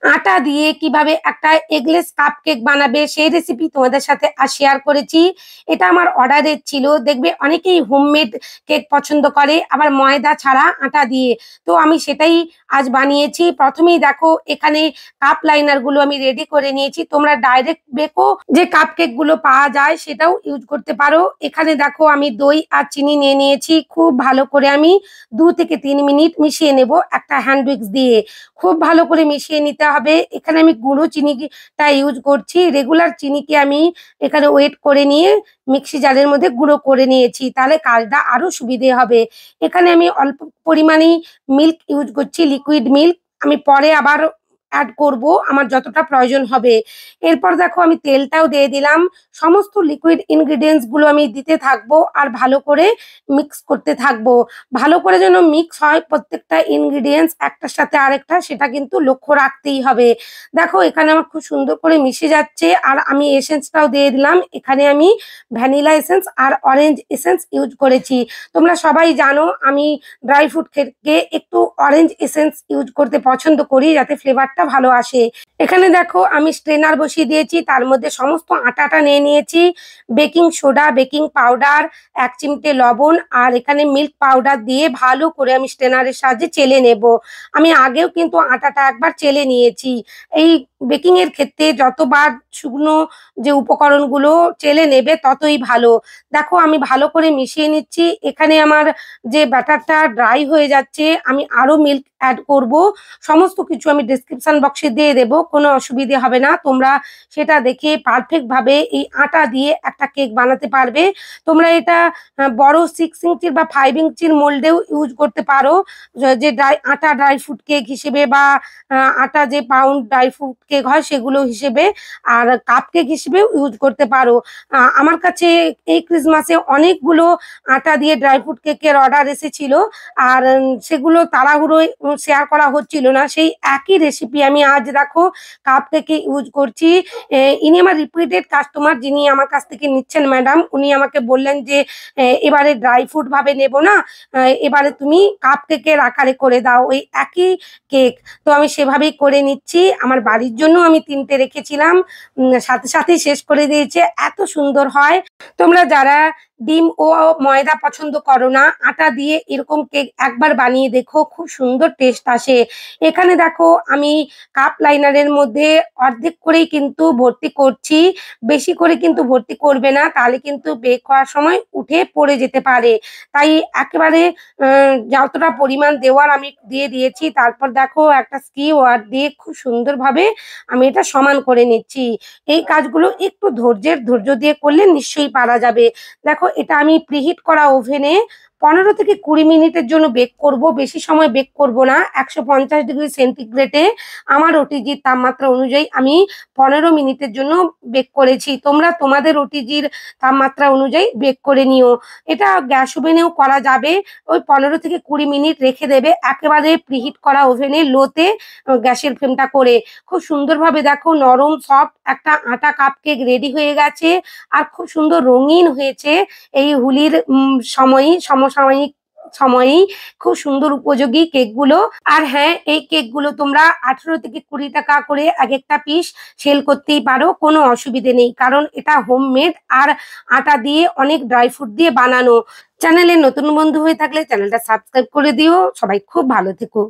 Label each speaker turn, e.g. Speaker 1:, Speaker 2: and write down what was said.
Speaker 1: আটা দিয়ে কিভাবে একটা এগলেস কাপ কেক বানাবে সেই রেসিপি তোমাদের সাথে শেয়ার করেছি। এটা আমার অর্ডারের ছিল। দেখবে অনেকেই হোমমেড কেক পছন্দ করে, আবার ময়দা ছাড়া আটা দিয়ে। তো আমি সেটাই আজ বানিয়েছি। প্রথমেই দেখো এখানে কাপ লাইনার গুলো আমি রেডি করে নিয়েছি। তোমরা ডাইরেক্ট বেকো যে কাপ কেক গুলো পাওয়া যায় সেটাও ইউজ করতে পারো। এখানে দেখো আমি দই আর চিনি নিয়ে নিয়েছি। খুব ভালো করে আমি 2 থেকে 3 মিনিট মিশিয়ে নেব একটা হ্যান্ড উইক্স দিয়ে। খুব ভালো করে মিশিয়ে নিতে হবে। এখানে আমি গুঁড়ো চিনিটা ইউজ করছি। রেগুলার চিনিকে আমি এখানে ওয়েট করে নিয়ে মিক্সি জারের মধ্যে গুঁড়ো করে নিয়েছি, তাহলে কাজটা আরো সুবিধে হবে। এখানে আমি অল্প পরিমাণে মিল্ক ইউজ করছি, লিকুইড মিল্ক। আমি পরে আবার অ্যাড করব আমার যতটা প্রয়োজন হবে। এরপর দেখো আমি তেলটাও দিয়ে দিলাম। সমস্ত লিকুইড ইনগ্রিডিয়েন্টস গুলো আমি দিতে থাকবো আর ভালো করে মিক্স করতে থাকবো। ভালো করে যেন মিক্স হয় প্রত্যেকটা ইনগ্রিডিয়েন্টস একটার সাথে আরেকটা, সেটা কিন্তু লক্ষ্য রাখতেই হবে। দেখো এখানে আমার খুব সুন্দর করে মিশে যাচ্ছে। আর আমি এসেন্সটাও দিয়ে দিলাম। এখানে আমি ভ্যানিলা এসেন্স আর অরেঞ্জ এসেন্স ইউজ করেছি। তোমরা সবাই জানো আমি ড্রাই ফ্রুট কেকে একটু অরেঞ্জ এসেন্স ইউজ করতে পছন্দ করি, যাতে ফ্লেভারটা ভালো আসে। এখানে দেখো আমি স্ট্রেনার বসিয়ে দিয়েছি, তার মধ্যে সমস্ত আটাটা নিয়ে নিয়েছি। বেকিং সোডা, বেকিং পাউডার, 1 চিমটে লবণ আর এখানে মিল্ক পাউডার দিয়ে ভালো করে আমি স্ট্রেনারের সাহায্যে চেলে নেব। আমি আগেও কিন্তু আটাটা একবার চেলে নিয়েছি। এই বেকিং এর ক্ষেত্রে যতবার শুকনো যে উপকরণগুলো চেলে নেবে ততই ভালো। দেখো আমি ভালো করে মিশিয়ে নিচ্ছি। এখানে আমার যে ব্যাটারটা ড্রাই হয়ে যাচ্ছে, আমি আরো মিল্ক অ্যাড করব। সমস্ত কিছু আমি ডেসক্রিপশন বক্সে দিয়ে দেব, কোনো অসুবিধে হবে না। তোমরা সেটা দেখে পারফেক্ট ভাবে এই আটা দিয়ে একটা কেক বানাতে পারবে। তোমরা এটা বড় 6 ইঞ্চির বা 5 ইঞ্চির মোল্ডেও ইউজ করতে পারো, যে আটা ড্রাই ফ্রুট কেক হিসেবে বা আটা যে পাউন্ড ড্রাই ফ্রুট কেক হয় সেগুলো হিসেবে, আর কাপ কেক হিসেবেও ইউজ করতে পারো। আমার কাছে এই ক্রিসমাসে অনেকগুলো আটা দিয়ে ড্রাই ফ্রুট কেকের অর্ডার এসেছিল, আর সেগুলো তাড়াহুড়োয় শেয়ার করা হচ্ছিল না। সেই একই রেসিপি আমি আজ দেখো কাপ কেকে ইউজ করছি। ইনি আমার রিপিটেড কাস্টমার, যিনি আমার কাছ থেকে নিচ্ছেন ম্যাডাম। উনি আমাকে বললেন যে এবারে ড্রাই ফ্রুট ভাবে নেব না, এবারে তুমি কাপ কেকের আকারে করে দাও ওই একই কেক। তো আমি সেভাবেই করে নিচ্ছি। আমার বাড়ির জন্য আমি 3টে রেখেছিলাম, সাথে সাথেই শেষ করে দিয়েছে। এত সুন্দর হয়। তোমরা যারা ডিম ও ময়দা পছন্দ করো না, আটা দিয়ে এরকম কেক একবার বানিয়ে দেখো, খুব সুন্দর টেস্ট আসে। এখানে দেখো আমি কাপ লাইনারের মধ্যে অর্ধেক করেই কিন্তু ভর্তি করছি। বেশি করে কিন্তু ভর্তি করবে না, তাহলে কিন্তু বেক হওয়ার সময় উঠে পড়ে যেতে পারে। তাই একেবারে যতটা পরিমাণ দেওয়ার আমি দিয়ে দিয়েছি। তারপর দেখো একটা স্কিওয়ার দিয়ে খুব সুন্দরভাবে আমি এটা সমান করে নিচ্ছি। এই কাজগুলো একটু ধৈর্য দিয়ে করলে নিশ্চয়ই পারা যাবে। দেখো এটা আমি প্রিহিট করা ওভেনে 15 থেকে 20 মিনিটের জন্য বেক করব। বেশি সময় বেক করব না। 150 ডিগ্রি সেন্টিগ্রেডে আমার ওটিজির তাপমাত্রা অনুযায়ী আমি 15 মিনিটের জন্য বেক করেছি। তোমরা তোমাদের ওটিজির তাপমাত্রা অনুযায়ী বেক করে নিও। এটা গ্যাস ওভেনেও করা যাবে। ওই 15 থেকে 20 মিনিট রেখে দেবে একেবারে প্রিহিট করা ওভেনে, লোতে গ্যাসের ফ্লেমটা করে। খুব সুন্দরভাবে দেখো নরম সফট একটা আটা কাপ কেক রেডি হয়ে গেছে, আর খুব সুন্দর রঙিন হয়েছে। এই হোলির সমসাময়িক সময়েই খুব সুন্দর উপযোগী কেকগুলো। আর হ্যাঁ, এই কেকগুলো তোমরা 18 থেকে 20 টাকা করে এক একটা পিস সেল করতেই পারো, কোনো অসুবিধে নেই। কারণ এটা হোমমেড আর আটা দিয়ে অনেক ড্রাই ফ্রুট দিয়ে বানানো। চ্যানেলে নতুন বন্ধু হয়ে থাকলে চ্যানেলটা সাবস্ক্রাইব করে দিও। সবাই খুব ভালো থেকো।